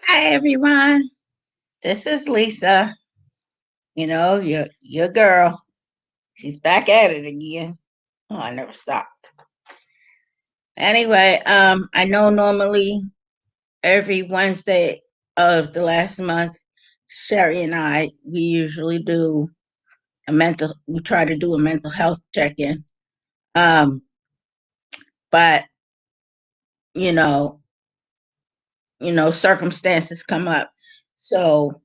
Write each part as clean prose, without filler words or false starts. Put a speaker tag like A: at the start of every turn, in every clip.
A: Hi everyone. This is Lisa. Your girl. She's back at it again. Oh, I never stopped. Anyway, I know normally every Wednesday of the last month, Sherry and we usually do we try to do a mental health check-in. Um, but you know, circumstances come up. So,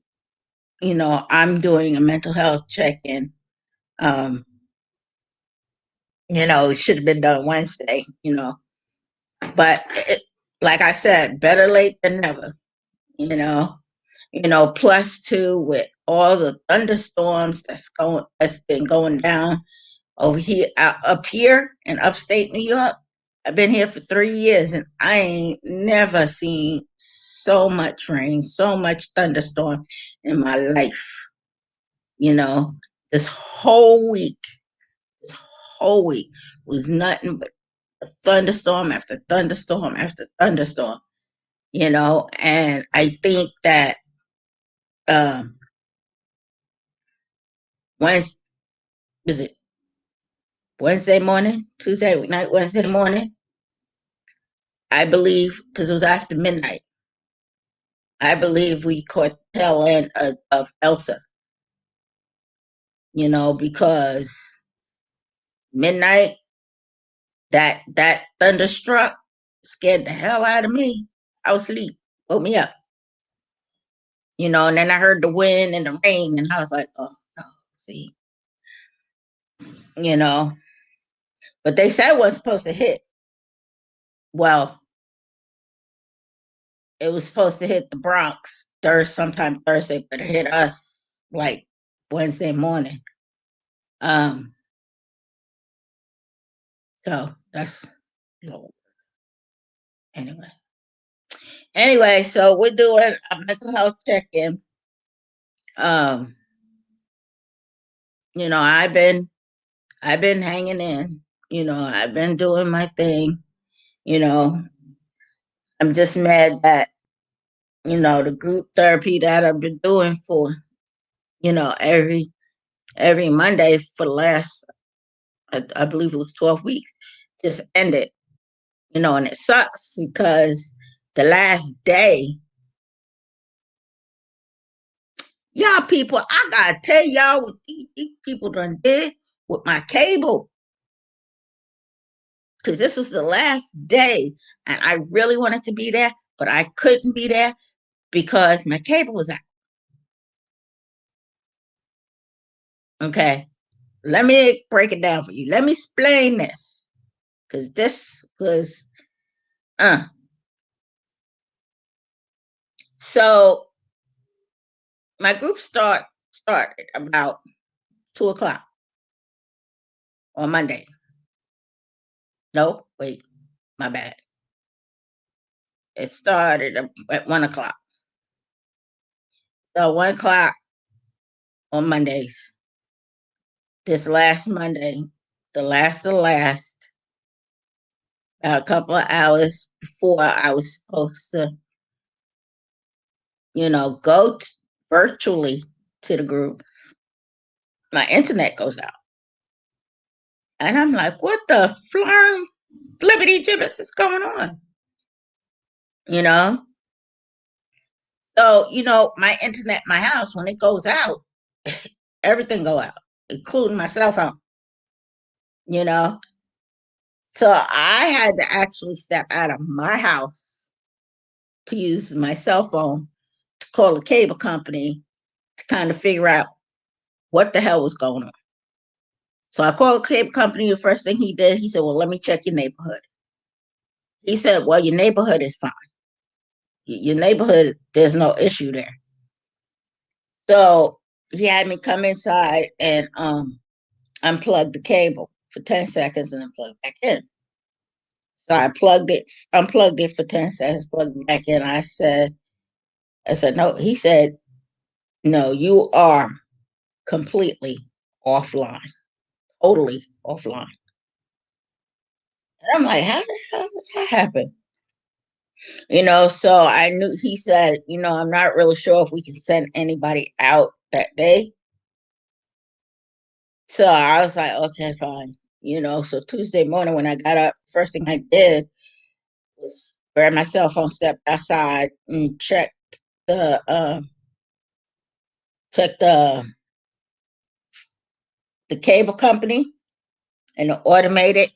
A: I'm doing a mental health check-in. Um, it should have been done Wednesday, but like I said, better late than never, you know. Plus two with all the thunderstorms that's been going down over here up here in upstate New York. I've been here for 3 years and I ain't never seen so much rain, so much thunderstorm in my life. You know, this whole week, this whole week was nothing but thunderstorm after thunderstorm after thunderstorm, and I think that um Wednesday, was it Wednesday morning, Tuesday night, Wednesday morning, I believe, because it was after midnight, I believe we caught the tail end of Elsa, because midnight, that thunderstruck scared the hell out of me. I was asleep, woke me up, and then I heard the wind and the rain, and I was like, oh no, see, you know, but they said it wasn't supposed to hit. Well, it was supposed to hit the Bronx sometime Thursday, but it hit us like Wednesday morning. Um, so that's anyway. Anyway, so we're doing a mental health check-in. Um, you know, I've been hanging in. I've been doing my thing. You know, I'm just mad that the group therapy that I've been doing for every Monday for the last I believe it was 12 weeks just ended. And it sucks because the last day, y'all people, I gotta tell y'all what these people done did with my cable. Because this was the last day, and I really wanted to be there, but I couldn't be there because my cable was out. Okay, let me break it down for you. Let me explain this, because this was uh. So my group started about 2 o'clock on Monday. No, wait, my bad. It started at 1 o'clock. So 1 o'clock on Mondays. This last Monday, the last, about a couple of hours before I was supposed to, go virtually to the group, my internet goes out. And I'm like, what the flippity gibbets is going on? You know? So, my internet, my house, when it goes out, everything go out, including my cell phone, you know? So I had to actually step out of my house to use my cell phone to call the cable company to kind of figure out what the hell was going on. So I called the cable company. The first thing he did, he said, well, let me check your neighborhood. He said, well, your neighborhood is fine. Your neighborhood, there's no issue there. So he had me come inside and unplug the cable for 10 seconds and then plug it back in. So I unplugged it for 10 seconds, plugged it back in. I said, no. He said, no, you are completely offline, totally offline. And I'm like, how the hell did that happen? So I knew he said, I'm not really sure if we can send anybody out that day. So I was like, okay, fine. So Tuesday morning when I got up, first thing I did was grab my cell phone, stepped outside and the checked the cable company and the automated.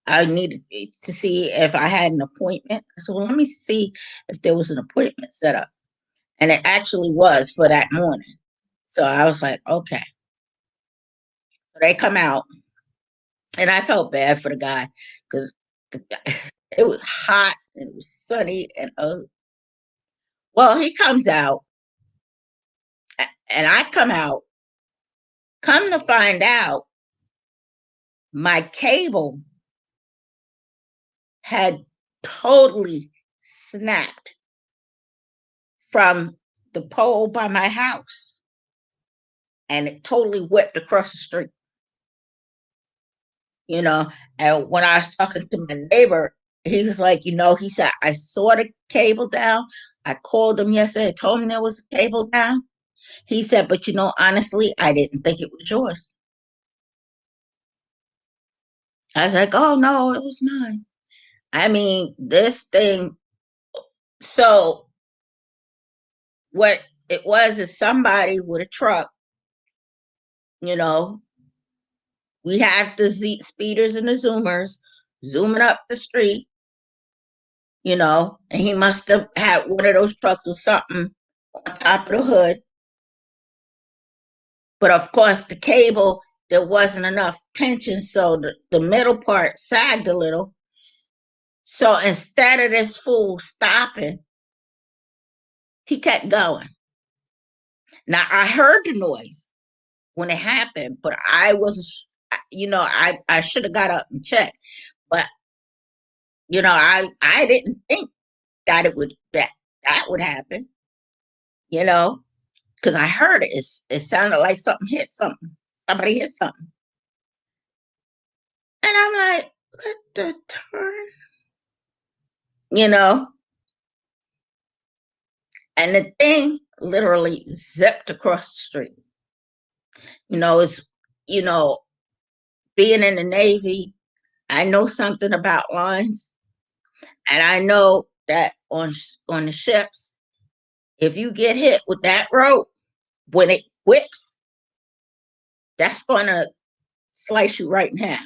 A: I needed to see if I had an appointment. So let me see if there was an appointment set up. And it actually was for that morning. So I was like, okay. So they come out, and I felt bad for the guy because it was hot and it was sunny. And well, he comes out, and I come out. Come to find out, my cable had totally snapped from the pole by my house, and it totally whipped across the street. you know. And when I was talking to my neighbor, he was like, he said, I saw the cable down. I called him yesterday, told him there was a cable down. He said, but honestly, I didn't think it was yours. I was like, oh no, it was mine. I mean, this thing. So what it was is somebody with a truck, you know, we have the speeders and the zoomers zooming up the street, and he must have had one of those trucks or something on top of the hood. But of course, the cable, there wasn't enough tension, so the middle part sagged a little. So instead of this fool stopping, he kept going. Now, I heard the noise when it happened, but I wasn't, I should have got up and checked. But, I didn't think that that would happen, you know, because I heard it. It sounded like something hit something. Somebody hit something. And I'm like, what the turn? You know, and the thing literally zipped across the street. It's, you know, being in the Navy, I know something about lines. And I know that on the ships, if you get hit with that rope, when it whips, that's going to slice you right in half,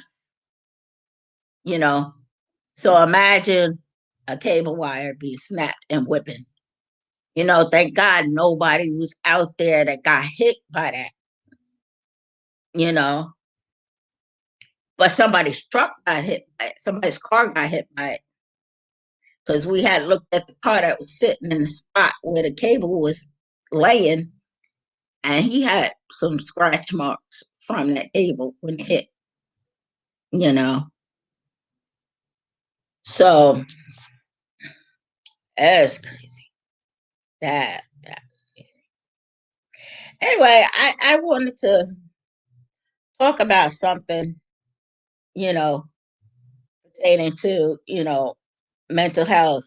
A: you know. So imagine a cable wire being snapped and whipping. Thank God nobody was out there that got hit by that, you know. But somebody's truck got hit by it. Somebody's car got hit by it. Because we had looked at the car that was sitting in the spot where the cable was laying, and he had some scratch marks from that cable when it hit, you know. So that's crazy. That was crazy. Anyway, I wanted to talk about something, you know, pertaining to, mental health.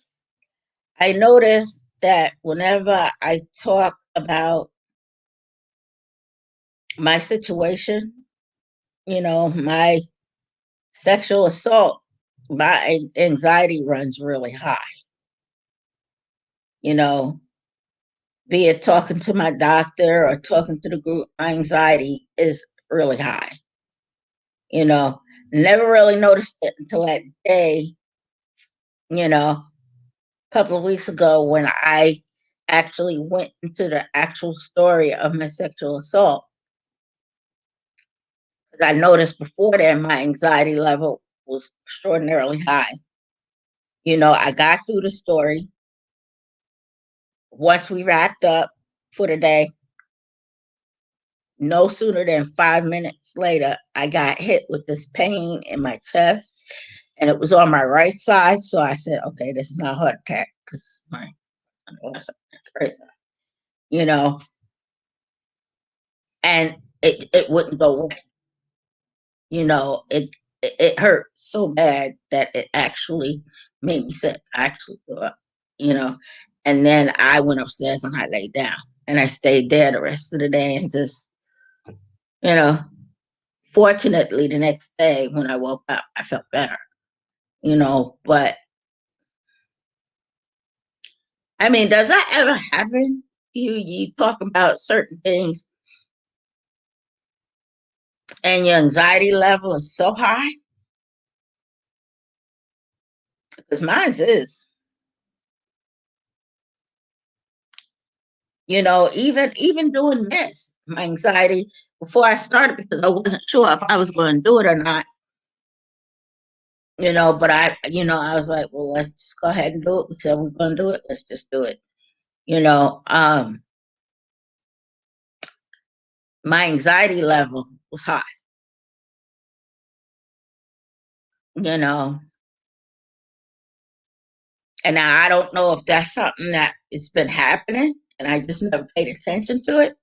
A: I noticed that whenever I talk about my situation, my sexual assault, my anxiety runs really high. You know, be it talking to my doctor or talking to the group, my anxiety is really high. You know, never really noticed it until that day, a couple of weeks ago when I actually went into the actual story of my sexual assault. Because I noticed before then my anxiety level was extraordinarily high. I got through the story. Once we wrapped up for the day, no sooner than 5 minutes later, I got hit with this pain in my chest, and it was on my right side. So I said, okay, this is not a heart attack because my right side, you know, and it wouldn't go away. It it hurt so bad that it actually made me sick. I actually threw up, you know. And then I went upstairs and I laid down and I stayed there the rest of the day and just, you know, fortunately the next day when I woke up, I felt better, but I mean, does that ever happen? You talk about certain things and your anxiety level is so high? Because mine is. Even doing this, my anxiety before I started because I wasn't sure if I was going to do it or not. But I was like, well, let's just go ahead and do it. We said we're going to do it. Let's just do it. You know, um, my anxiety level was high. You know, and now I don't know if that's something that it's been happening, and I just never paid attention to it,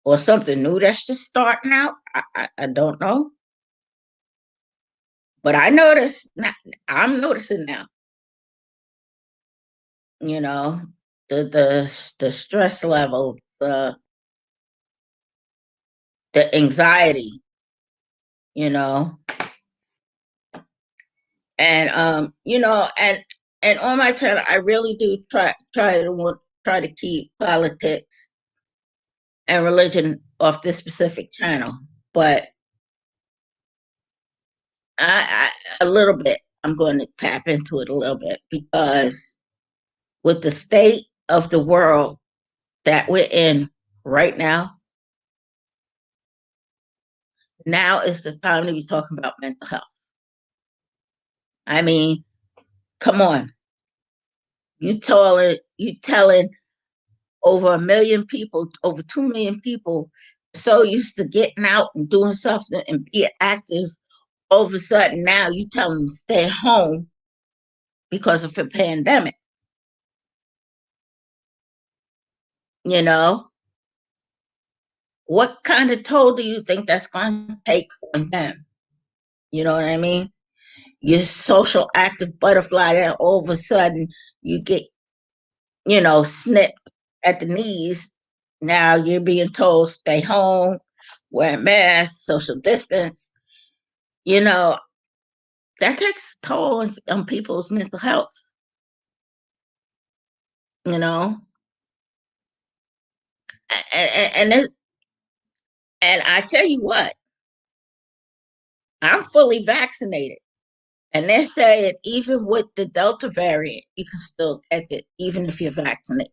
A: or something new that's just starting out. I don't know, but I noticed. I'm noticing now. You know, the stress level, the anxiety. You know, and on my channel, I really do try to keep politics and religion off this specific channel, but a little bit. I'm going to tap into it a little bit because with the state of the world that we're in right now is the time to be talking about mental health. I mean, come on, you telling over 1 million people, over 2 million people, so used to getting out and doing something and being active. All of a sudden, now you tell them to stay home because of a pandemic. You know, what kind of toll do you think that's going to take on them? You know what I mean? You're social active butterfly, and all of a sudden you get, snipped at the knees. Now you're being told stay home, wear a mask, social distance. You know, that takes a toll on people's mental health, you know? And and I tell you what, I'm fully vaccinated. And they say that even with the Delta variant, you can still catch it, even if you're vaccinated.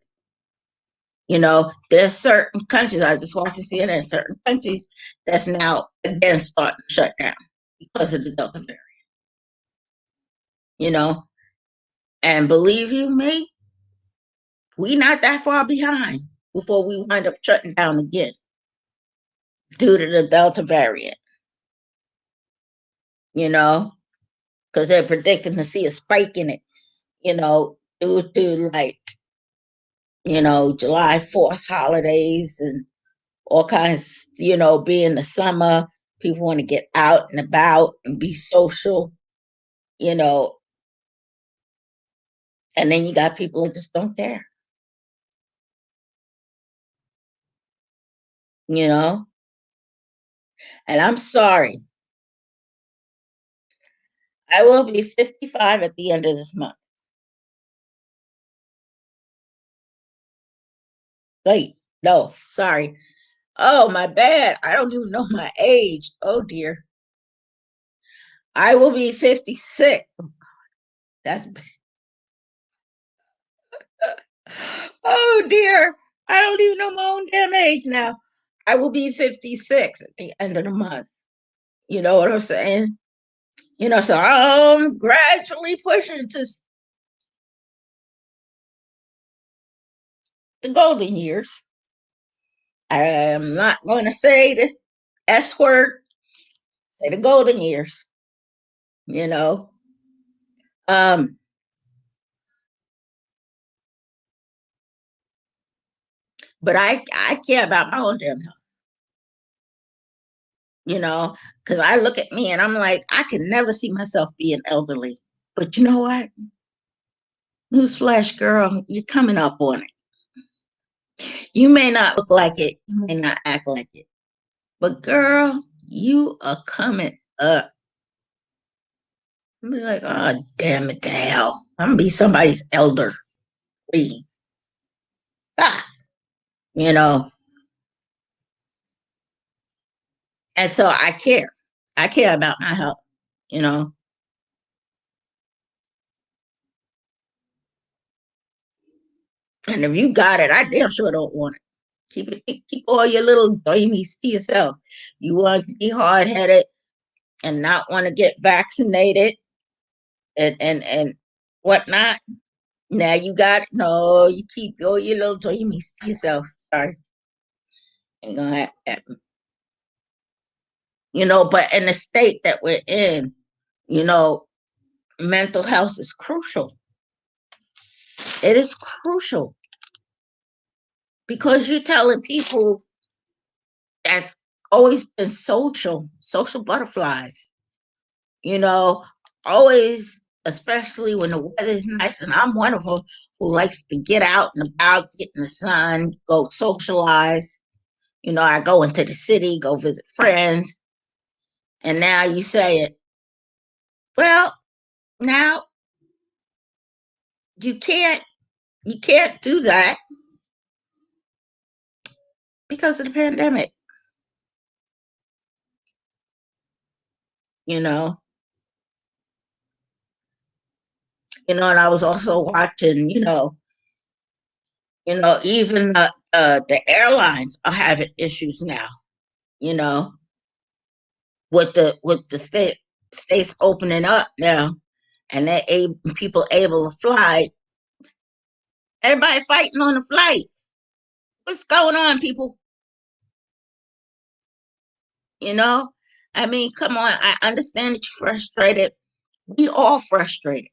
A: There's certain countries, I just watched CNN, certain countries that's now again starting to shut down because of the Delta variant, you know. And believe you me, we not that far behind before we wind up shutting down again due to the Delta variant, you know, because they're predicting to see a spike in it, due to like, July 4th holidays and all kinds, being the summer, people want to get out and about and be social, you know, and then you got people who just don't care, you know. And I'm sorry, I will be 55 at the end of this month. Wait, no, sorry. Oh, my bad. I don't even know my age. Oh, dear. I will be 56. That's oh dear. I don't even know my own damn age now. I will be 56 at the end of the month. You know what I'm saying? So I'm gradually pushing to the golden years. I'm not going to say this S word, say the golden years, you know. Um, but I care about my own damn health. you know, because I look at me and I'm like, I can never see myself being elderly. But you know what? Newsflash, girl, you're coming up on it. You may not look like it, you may not act like it, but girl, you are coming up. I'm be like, oh, damn it to hell. I'm gonna be somebody's elder. Ah, you know, and so I care. I care about my health, you know. And if you got it, I damn sure don't want it. Keep all your little babies to yourself. You want to be hard headed and not want to get vaccinated and whatnot. Now you got it. No, you keep all your little babies to yourself. Sorry, ain't gonna happen. You know, but in the state that we're in, you know, mental health is crucial. It is crucial because you're telling people that's always been social butterflies, you know, always, especially when the weather's nice. And I'm one of them who likes to get out and about, get in the sun, go socialize. You know, I go into the city, go visit friends. And now you say it, well, now you can't you can't do that because of the pandemic, you know. And I was also watching, even the airlines are having issues now, you know, with the states opening up now, and people able to fly. Everybody fighting on the flights. What's going on, people? You know, I mean, come on. I understand that you're frustrated. We all frustrated,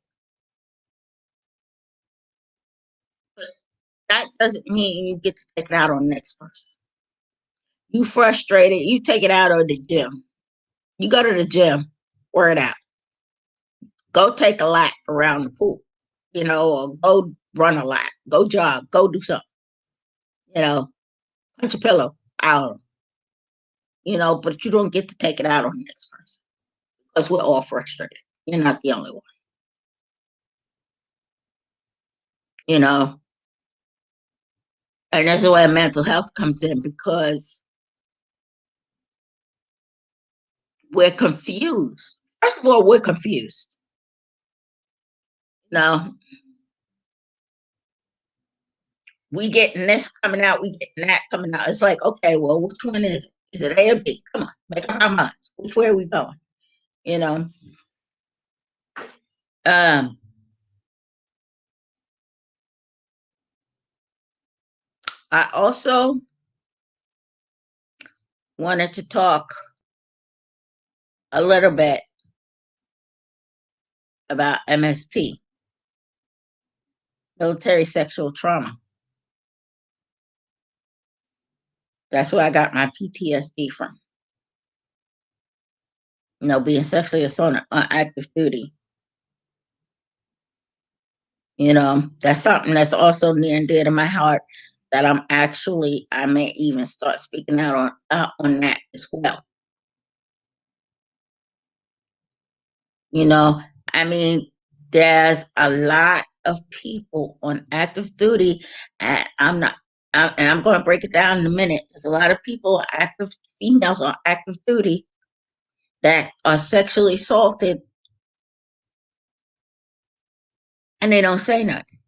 A: but that doesn't mean you get to take it out on the next person. You frustrated, you take it out on the gym. You go to the gym, wear it out. Go take a lap around the pool, or go run a lap, go jog, go do something, you know, punch a pillow out, but you don't get to take it out on the next person because we're all frustrated. You're not the only one, you know, and that's where mental health comes in because we're confused. First of all, we're confused. No, we getting this coming out, we getting that coming out. It's like, okay, well, which one is it? Is it A or B? Come on, make up our minds. Which way are we going? You know. Um, I also wanted to talk a little bit about MST, military sexual trauma. That's where I got my PTSD from. Being sexually assaulted on active duty. That's something that's also near and dear to my heart. That I may even start speaking out on that as well. You know, I mean, there's a lot of people on active duty, and I'm going to break it down in a minute. There's a lot of people, active females on active duty, that are sexually assaulted, and they don't say nothing.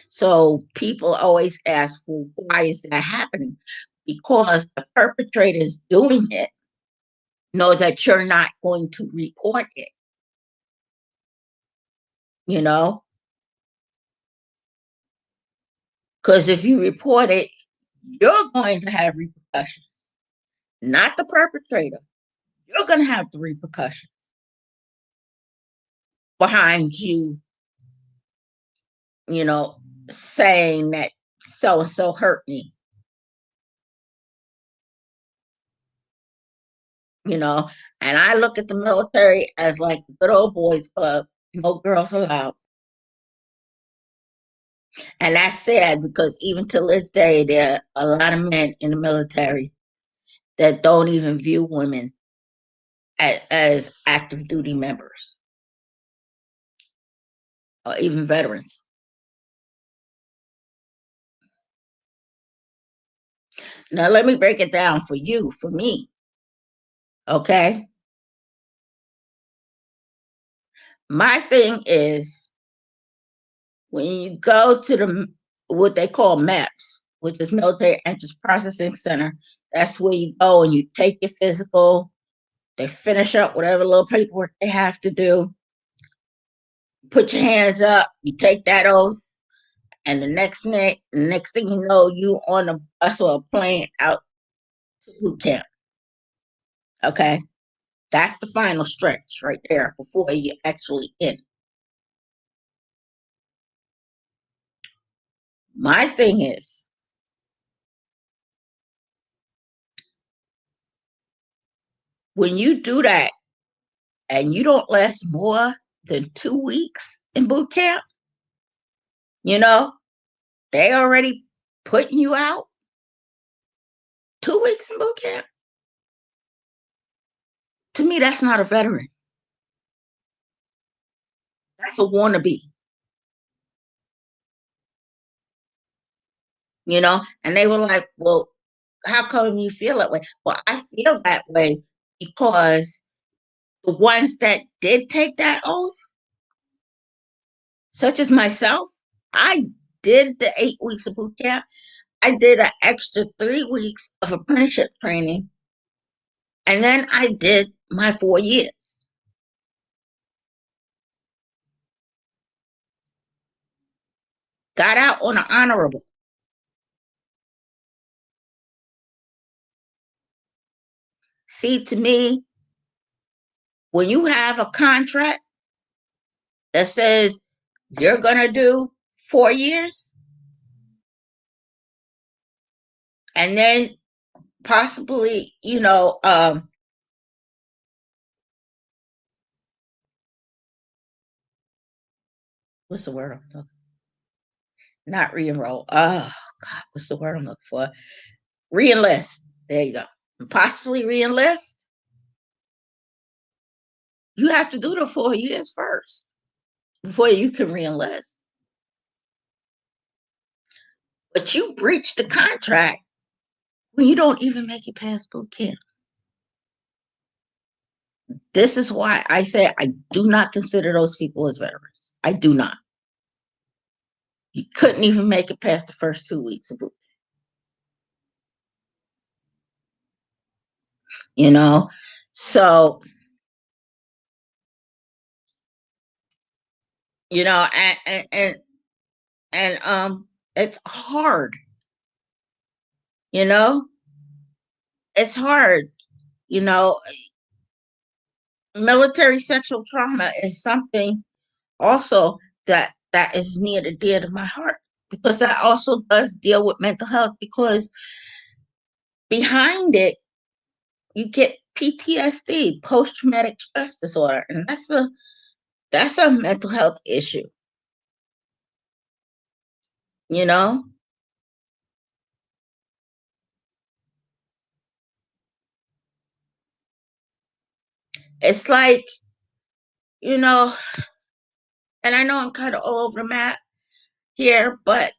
A: So people always ask, well, why is that happening? Because the perpetrators doing it know that you're not going to report it, you know? Because if you report it, you're going to have repercussions, not the perpetrator. You're going to have the repercussions behind you, you know, saying that so and so hurt me. you know. And I look at the military as like the good old boys club, no girls allowed. And that's sad because even till this day, there are a lot of men in the military that don't even view women as active duty members or even veterans. Now, let me break it down for you, for me, okay? My thing is when you go to the what they call MAPS, which is Military Entrance Processing Center, that's where you go and you take your physical. They finish up whatever little paperwork they have to do. Put your hands up. You take that oath, and next thing you know, you on a bus or a plane out to boot camp. Okay, that's the final stretch right there before you actually in. My thing is when you do that and you don't last more than 2 weeks in boot camp, you know, they already putting you out. 2 weeks in boot camp. To me, that's not a veteran. That's a wannabe, you know? And they were like, well, how come you feel that way? Well, I feel that way because the ones that did take that oath, such as myself, I did the 8 weeks of boot camp. I did an extra 3 weeks of apprenticeship training, and then I did my 4 years. Got out on an honorable. See, to me, when you have a contract that says you're going to do 4 years and then possibly, what's the word I'm looking? Not re-enroll. Oh God, what's the word I'm looking for? Re-enlist. There you go. Possibly re-enlist. You have to do the 4 years first before you can re-enlist. But you breach the contract when you don't even make it past boot camp. This is why I say I do not consider those people as veterans. I do not. You couldn't even make it past the first 2 weeks of boot camp, you know? So, you know, and it's hard, you know? It's hard, you know. Military sexual trauma is something also that is near and dear to my heart because that also does deal with mental health because behind it you get PTSD, post traumatic stress disorder, and that's a mental health issue, you know. It's like, you know, and I know I'm kind of all over the map here, but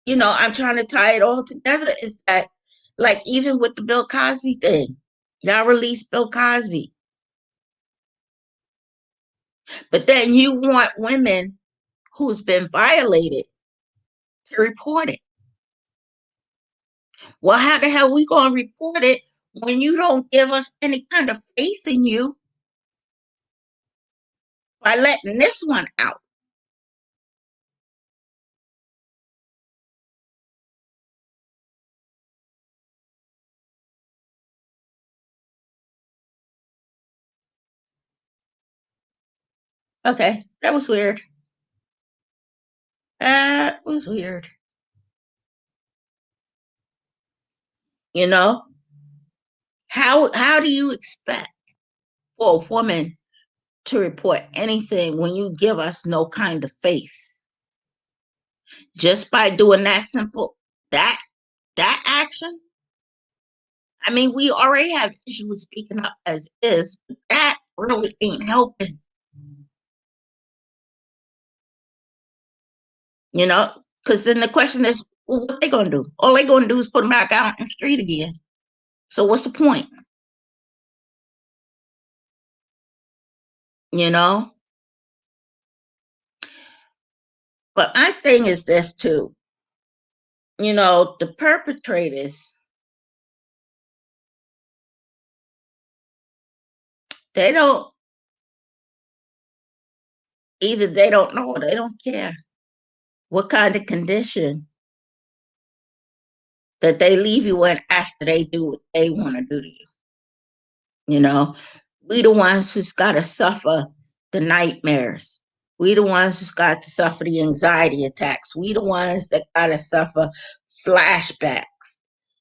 A: I'm trying to tie it all together. Is that like even with the Bill Cosby thing, y'all released Bill Cosby, but then you want women who's been violated to report it. Well, how the hell we gonna report it when you don't give us any kind of face in you by letting this one out? Okay, that was weird. That was weird. You know, How do you expect for a woman to report anything when you give us no kind of faith? Just by doing that simple that that action. I mean, we already have issues with speaking up as is, but that really ain't helping. You know, because then the question is, well, what they gonna do? All they gonna do is put them back out in the street again. So what's the point? You know. But my thing is this too. The perpetrators, they don't either they don't know or they don't care what kind of condition that they leave you in after they do what they want to do to you. You know, we the ones who's got to suffer the nightmares. We the ones who's got to suffer the anxiety attacks. We the ones that got to suffer flashbacks.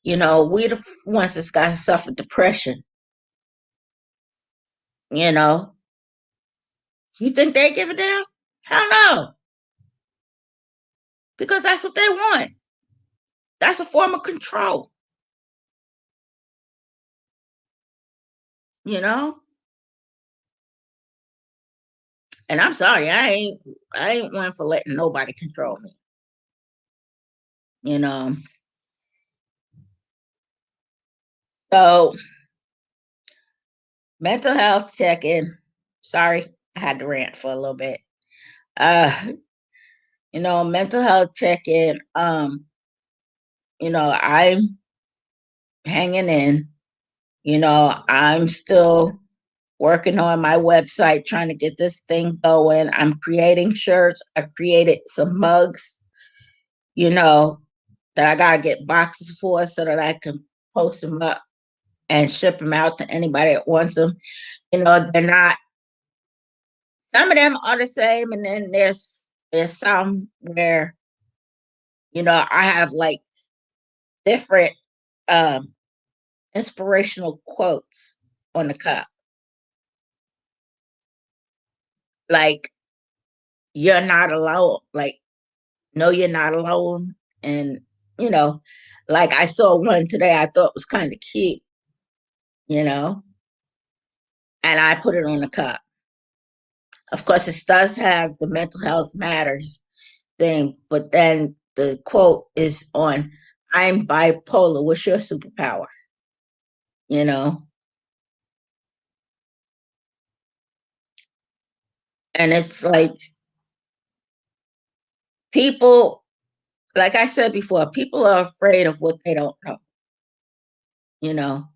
A: We the ones that's got to suffer depression. You know, you think they give a damn? Hell no, because that's what they want. That's a form of control. You know, and I'm sorry, I ain't one for letting nobody control me. You know, so mental health check-in. Sorry, I had to rant for a little bit. Uh, mental health check-in. I'm hanging in. I'm still working on my website, trying to get this thing going. I'm creating shirts. I created some mugs, you know, that I gotta get boxes for so that I can post them up and ship them out to anybody that wants them. They're not. Some of them are the same, and then there's some where I have like different um inspirational quotes on the cup, like "You're not alone," like "No, you're not alone," and you know, like I saw one today I thought was kind of cute, you know, and I put it on the cup. Of course, it does have the mental health matters thing, but then the quote is on "I'm bipolar. What's your superpower?" You know, and it's like people, like I said before, people are afraid of what they don't know. You know,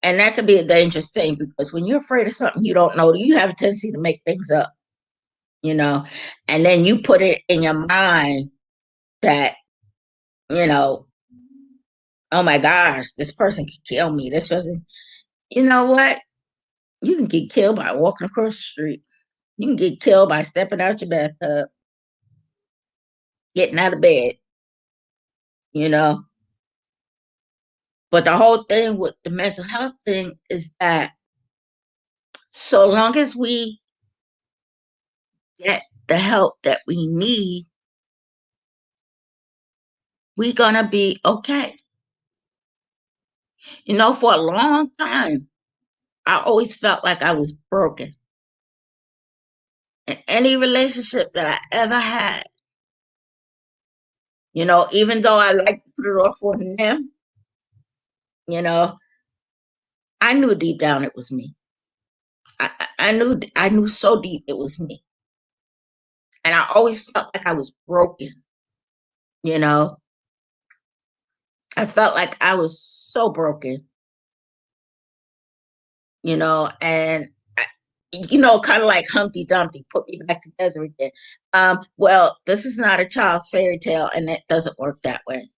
A: and that could be a dangerous thing because when you're afraid of something you don't know, you have a tendency to make things up. You know, and then you put it in your mind that you know, oh my gosh, this person could kill me. This person, you know what? You can get killed by walking across the street. You can get killed by stepping out your bathtub, getting out of bed, you know. But the whole thing with the mental health thing is that so long as we get the help that we need, we're going to be okay. For a long time, I always felt like I was broken. In any relationship that I ever had, even though I like to put it off on them, you know, I knew deep down it was me. I knew so deep it was me. And I always felt like I was broken, you know. I felt like I was so broken, and kind of like Humpty Dumpty, put me back together again. Well, this is not a child's fairy tale, and it doesn't work that way.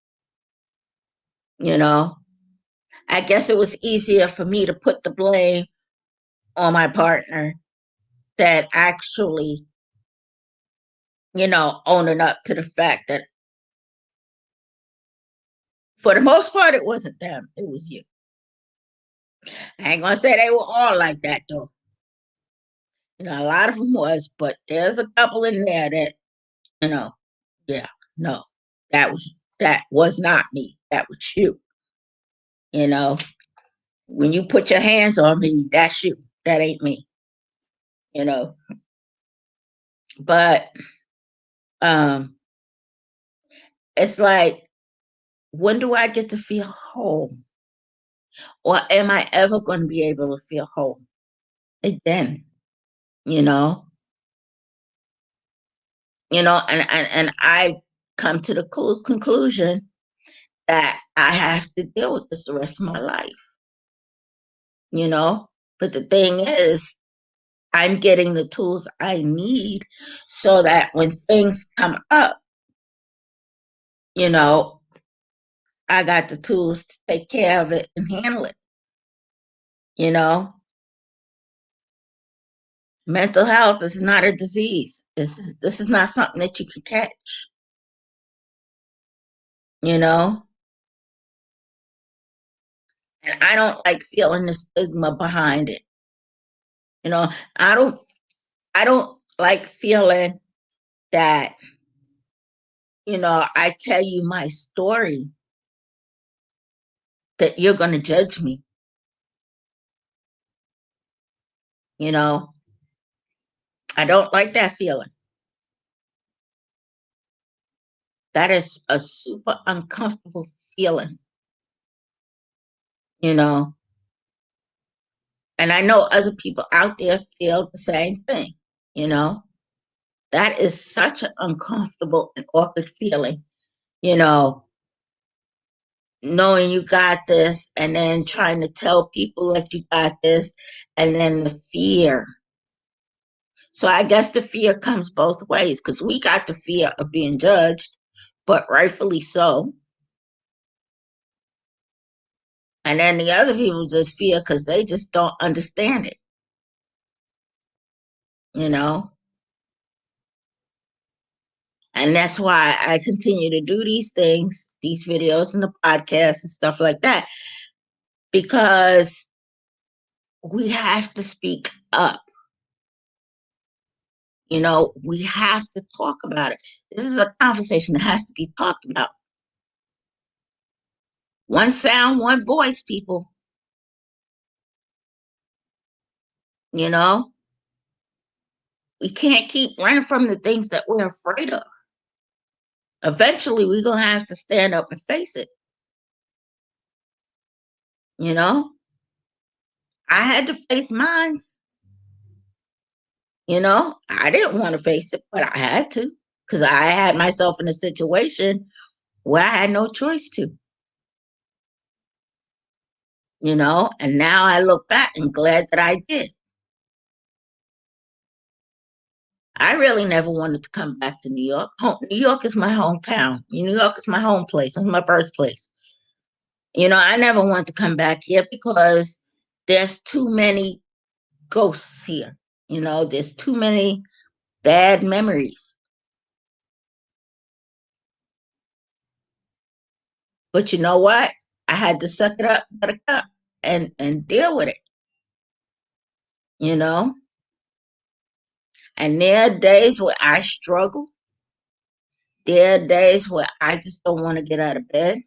A: You know, I guess it was easier for me to put the blame on my partner than actually, owning up to the fact that for the most part, it wasn't them, it was you. I ain't gonna say they were all like that though. A lot of them was, but there's a couple in there that, you know, yeah, no, that was not me. That was you. You know, when you put your hands on me, that's you. That ain't me. You know, but um, it's like, when do I get to feel whole, or am I ever going to be able to feel whole again? You know, and I come to the conclusion that I have to deal with this the rest of my life. You know, but the thing is, I'm getting the tools I need so that when things come up, you know, I got the tools to take care of it and handle it. You know, mental health is not a disease. This is not something that you can catch. You know, and I don't like feeling the stigma behind it. You know, I don't I don't like feeling that, I tell you my story, that you're going to judge me. You know, I don't like that feeling. That is a super uncomfortable feeling, you know. And I know other people out there feel the same thing, you know. That is such an uncomfortable and awkward feeling, you know, knowing you got this and then trying to tell people that you got this, and then the fear. So I guess the fear comes both ways, because we got the fear of being judged, but rightfully so. And then the other people just fear because they just don't understand it, you know? And that's why I continue to do these things, these videos and the podcasts and stuff like that, because we have to speak up. We have to talk about it. This is a conversation that has to be talked about. One sound, one voice, people, you know? We can't keep running from the things that we're afraid of. Eventually, we're going to have to stand up and face it, you know? I had to face mine. I didn't want to face it, but I had to, because I had myself in a situation where I had no choice to, and now I look back and glad that I did. I really never wanted to come back to New York. New York is my hometown. New York is my home place. It's my birthplace. I never wanted to come back here because there's too many ghosts here. There's too many bad memories. But you know what? I had to suck it up, buttercup, and deal with it. You know, and there are days where I struggle. There are days where I just don't want to get out of bed.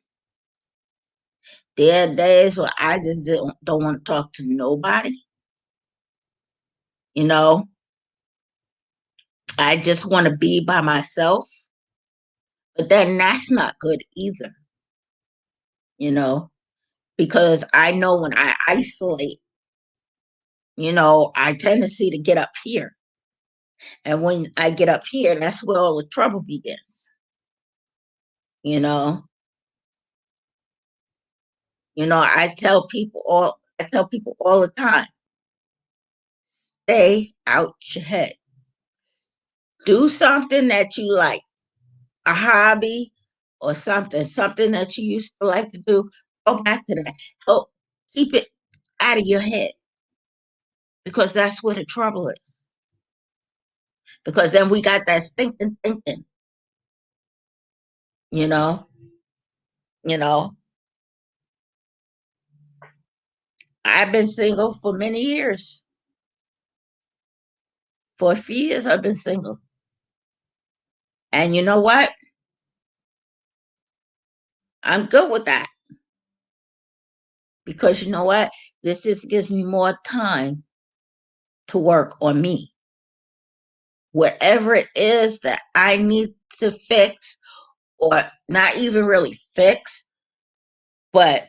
A: There are days where I just don't want to talk to nobody. You know, I just want to be by myself. But then that's not good either, you know, because I know when I isolate, I tendency to get up here. And when I get up here, that's where all the trouble begins, you know. I tell people all the time, stay out your head. Do something that you like, a hobby or something that you used to like to do. Go back to that. Help keep it out of your head, because that's where the trouble is. Because then we got that stinking thinking, you know, you know. I've been single for many years. For a few years, I've been single. And you know what? I'm good with that because you know what? This just gives me more time to work on me. Whatever it is that I need to fix, or not even really fix, but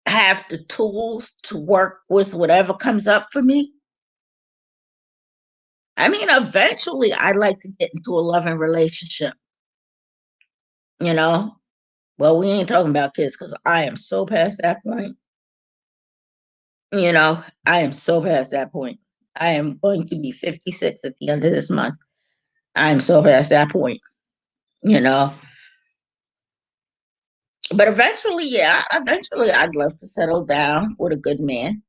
A: have the tools to work with whatever comes up for me. I mean, eventually I'd like to get into a loving relationship, you know? Well, we ain't talking about kids because I am so past that point. I am so past that point. I am going to be 56 at the end of this month. I'm so past that point, you know. But eventually, yeah, eventually I'd love to settle down with a good man.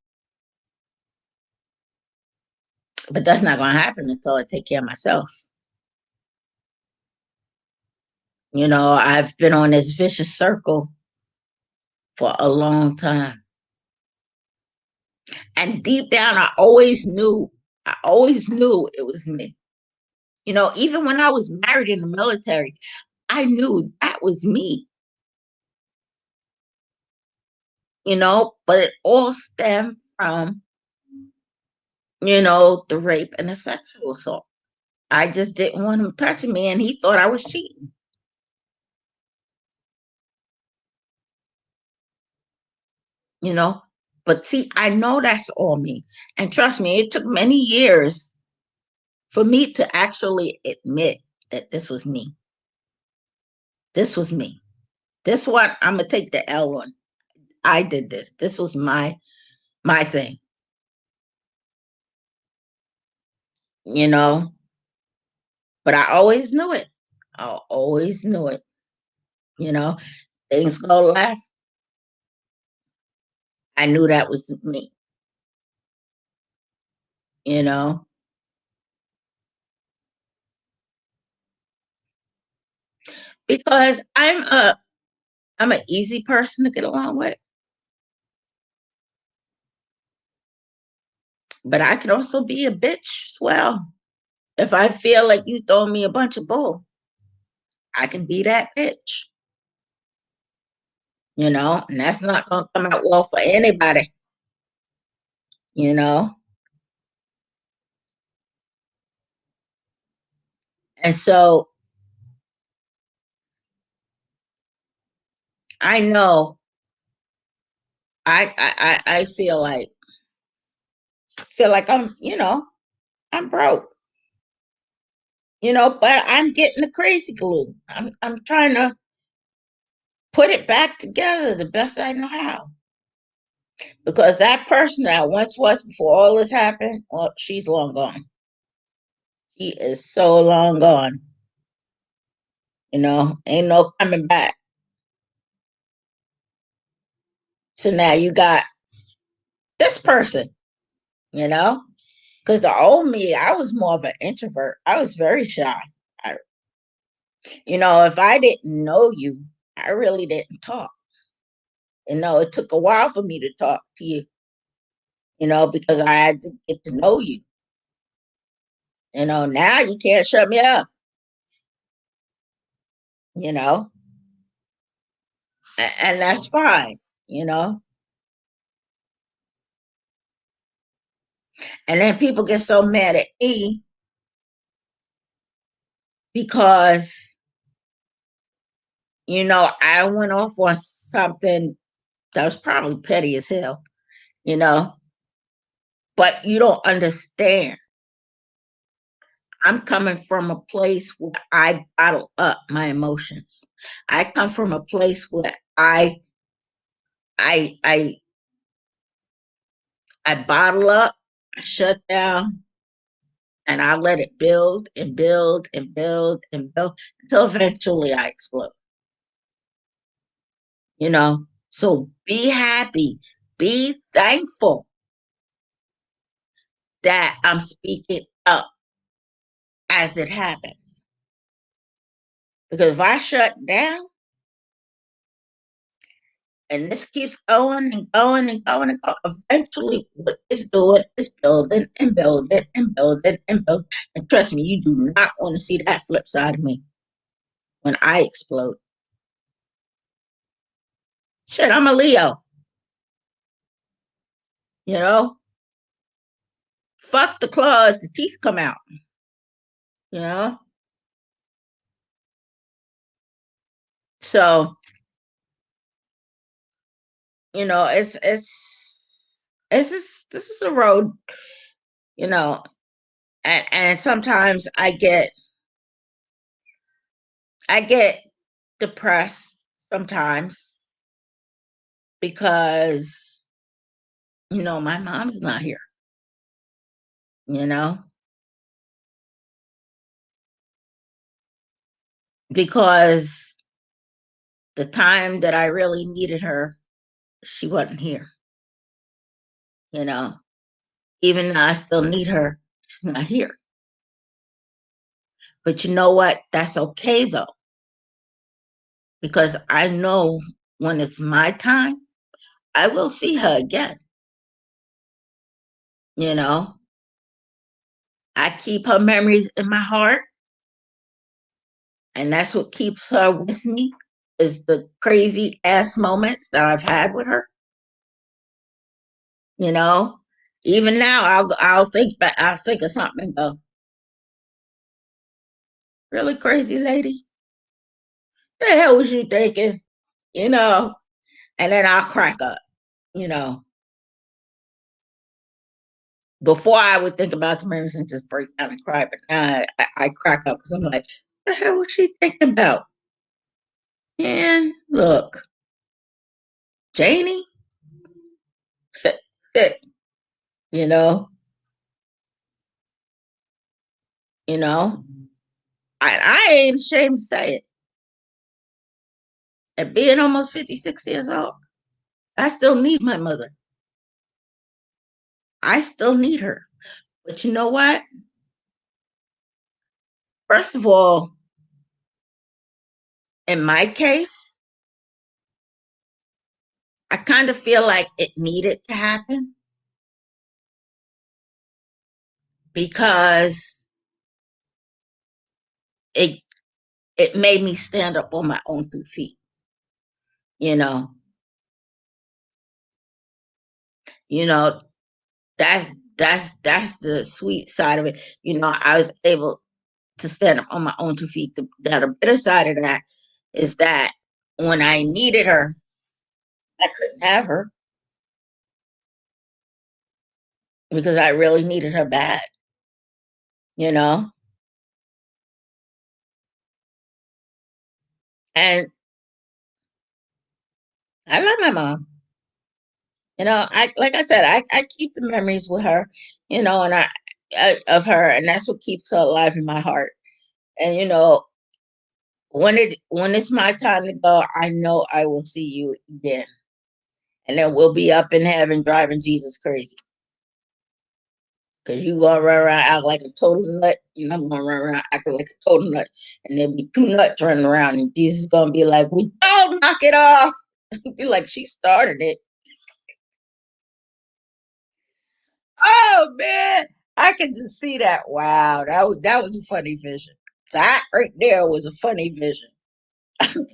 A: But that's not going to happen until I take care of myself. I've been on this vicious circle for a long time. And deep down, I always knew it was me. Even when I was married in the military, I knew that was me, but it all stemmed from, the rape and the sexual assault. I just didn't want him touching me, and he thought I was cheating, you know. But see, I know that's all me. And trust me, it took many years for me to actually admit that this was me. This was me. This one, I'm gonna take the L on. I did this. This was my thing, you know. But I always knew it. I always knew it. You know, things go left. I knew that was me. You know, because I'm an easy person to get along with, but I can also be a bitch as well. If I feel like you throw me a bunch of bull, I can be that bitch. And that's not gonna come out well for anybody. You know, and so I know I feel like I'm broke. But I'm getting the crazy glue. I'm trying to put it back together the best I know how. Because that person that I once was before all this happened, well, she's long gone. She is so long gone. Ain't no coming back. So now you got this person, you know? Because the old me, I was more of an introvert. I was very shy. I, if I didn't know you, I really didn't talk. It took a while for me to talk to you, because I had to get to know you. Now you can't shut me up, you know, and that's fine, you know. And then people get so mad at me because, I went off on something that was probably petty as hell, you know, but you don't understand. I'm coming from a place where I bottle up my emotions. I come from a place where I, I, I bottle up, I shut down, and I let it build and build and build and build until eventually I explode. So be happy, be thankful that I'm speaking up as it happens. Because if I shut down, And this keeps going and going and going and going. Eventually, what it's doing is building and building and building and building. And trust me, you do not want to see that flip side of me when I explode. Shit, I'm a Leo, you know? Fuck the claws, the teeth come out, you know? So, it's just, this is a road, you know, and sometimes I get depressed sometimes because my mom's not here, you know, because the time that I really needed her, she wasn't here, you know, even though I still need her, she's not here. But you know what? That's okay though, because I know when it's my time, I will see her again, you know. I keep her memories in my heart, and that's what keeps her with me is the crazy ass moments that I've had with her, you know. Even now I'll think back, I'll think of something and go, really crazy lady? The hell was you thinking? You know, and then I'll crack up, you know. Before I would think about the memories and just break down and cry, but now I crack up because I'm like, the hell was she thinking about? And look, Janie, you know, you know, I ain't ashamed to say it. At being almost 56 years old, I still need my mother. I still need her. But you know what? First of all, in my case, I kind of feel like it needed to happen because it it made me stand up on my own 2 feet. You know, you know that's the sweet side of it. I was able to stand up on my own 2 feet. The bitter side of that is that when I needed her, I couldn't have her because I really needed her bad. You know, and I love my mom. I like I said, I keep the memories with her. And I of her, and that's what keeps her alive in my heart. And when it's my time to go, I know I will see you again, and then we'll be up in heaven driving Jesus crazy. Cause you gonna run around act like a total nut, and I'm gonna run around acting like a total nut, and there'll be two nuts running around, and Jesus is gonna be like, "We don't knock it off." Be like, "She started it." Oh man, I can just see that. Wow, that was a funny vision. That right there was a funny vision.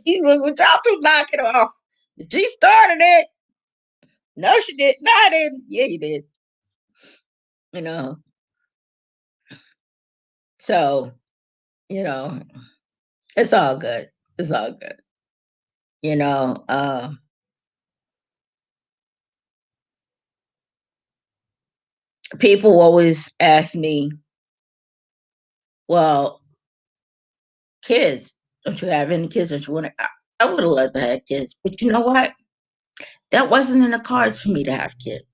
A: He was, "Would y'all two knock it off?" She started it. No, she did. No, I didn't. Yeah, you did. You know. So you know, it's all good. It's all good. You know. People always ask me, "Well, kids, don't you have any kids? Don't you want to?" I would have loved to have kids, but you know what? That wasn't in the cards for me to have kids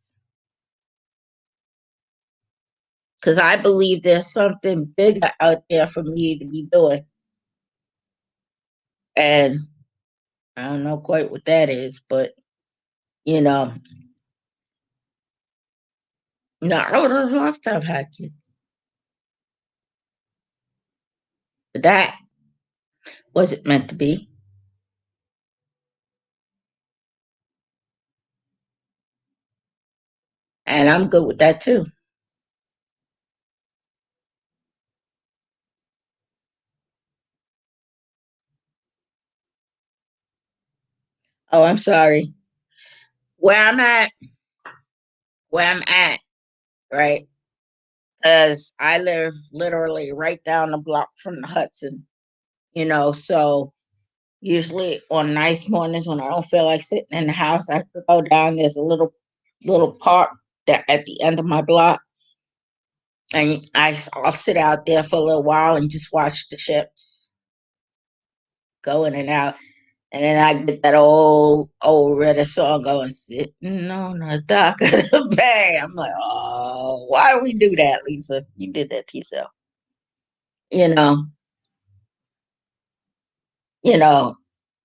A: because I believe there's something bigger out there for me to be doing, and I don't know quite what that is, but you know, no, I would have loved to have had kids, but that wasn't meant to be. And I'm good with that too. Oh, I'm sorry. Where I'm at, where I'm at, right? Because I live literally right down the block from the Hudson, so usually on nice mornings when I don't feel like sitting in the house, I could go down. There's a little park that at the end of my block, and I'll sit out there for a little while and just watch the ships go in and out. And then I get that old Reddit song going, sitting on the dock of the bay. I'm like, oh, why we do that, Lisa? You did that to yourself. You know, you know.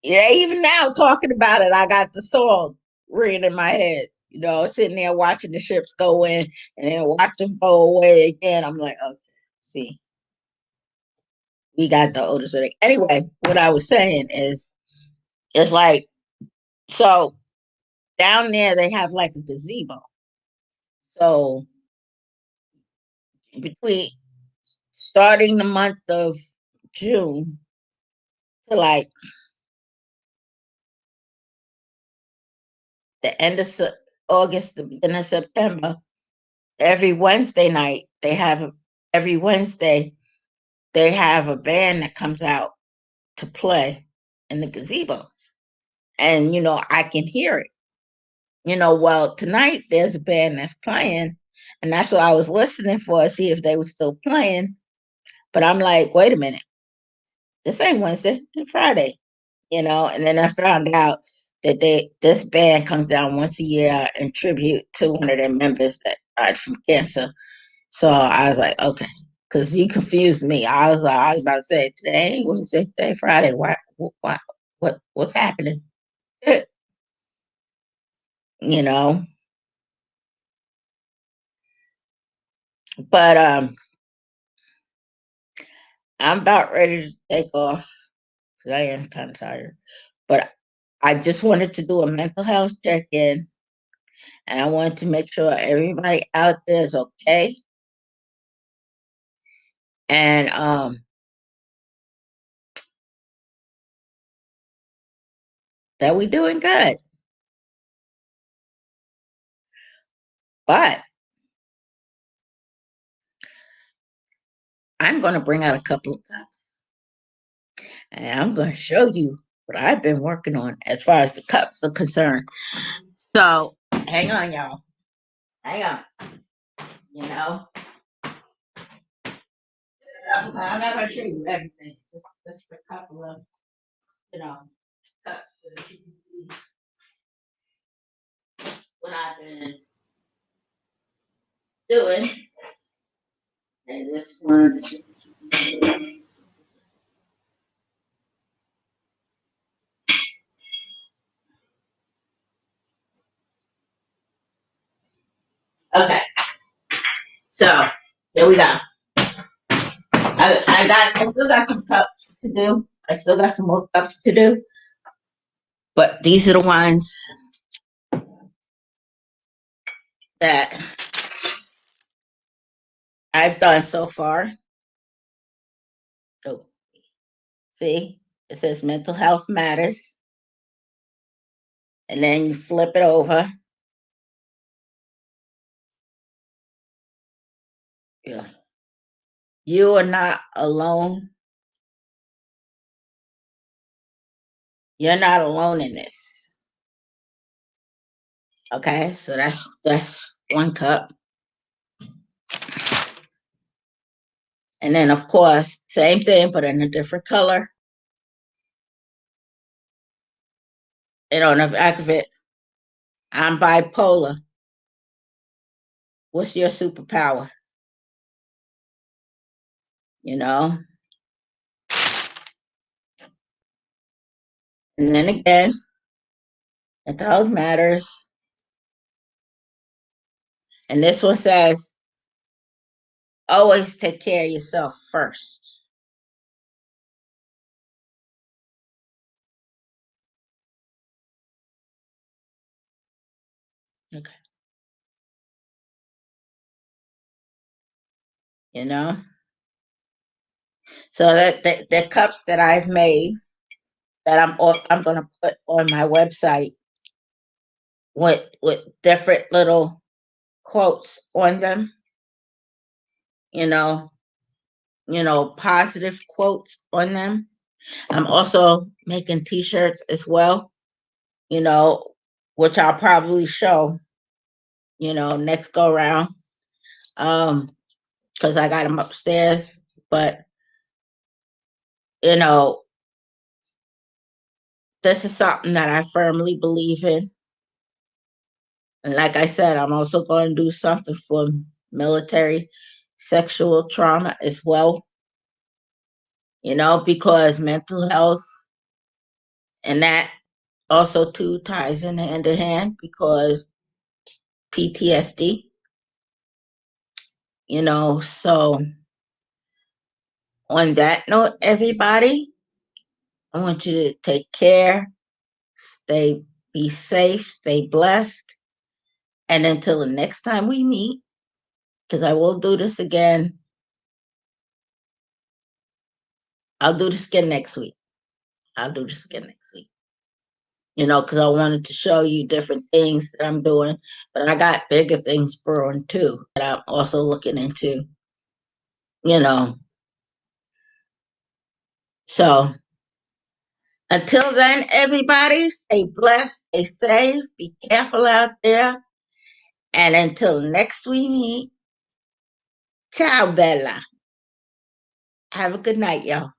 A: Yeah, even now talking about it, I got the song ringing in my head. Sitting there watching the ships go in and then watch them go away again. I'm like, okay, see, we got the older thing. Anyway, what I was saying is, it's like, so down there they have like a gazebo. So between starting the month of June to like the end of August, the beginning of September, every Wednesday night every Wednesday they have a band that comes out to play in the gazebo. And I can hear it. Well, tonight there's a band that's playing, and that's what I was listening for, to see if they were still playing. But I'm like, wait a minute, this ain't Wednesday, it's Friday. And then I found out that this band comes down once a year in tribute to one of their members that died from cancer. So I was like, okay, because you confused me. I was about to say today Wednesday, today Friday. Why, what's happening? you know, but I'm about ready to take off because I am kind of tired. But I just wanted to do a mental health check in, and I wanted to make sure everybody out there is okay, and that we're doing good. But I'm going to bring out a couple of cups, and I'm going to show you what I've been working on as far as the cups are concerned. So hang on, y'all. Hang on. You know, I'm not going to show you everything. Just a couple of you know cups so that you can see what I've been doing. And this one. Okay, so here we go. I still got some cups to do. I still got some more cups to do, but these are the ones that I've done so far. So, see, it says mental health matters, and then you flip it over. Yeah. You are not alone. You're not alone in this. Okay, so that's one cup. And then of course, same thing, but in a different color. And on the back of it, I'm bipolar. What's your superpower? You know? And then again, mental health matters. And this one says, always take care of yourself first. Okay. you know. So that the cups that I've made that I'm going to put on my website with different little quotes on them, you know, positive quotes on them. I'm also making t-shirts as well, you know, which I'll probably show, next go round. Because I got them upstairs, but you know, this is something that I firmly believe in. And like I said, I'm also going to do something for military sexual trauma as well, because mental health and that also too ties in hand to hand because PTSD, so on that note, everybody, I want you to take care, be safe, stay blessed. And until the next time we meet, because I will do this again, I'll do this again next week. I'll do this again next week. Because I wanted to show you different things that I'm doing, but I got bigger things brewing too that I'm also looking into, you know. So until then, everybody, stay blessed, stay safe, be careful out there. And until next we meet, ciao, Bella. Have a good night, y'all.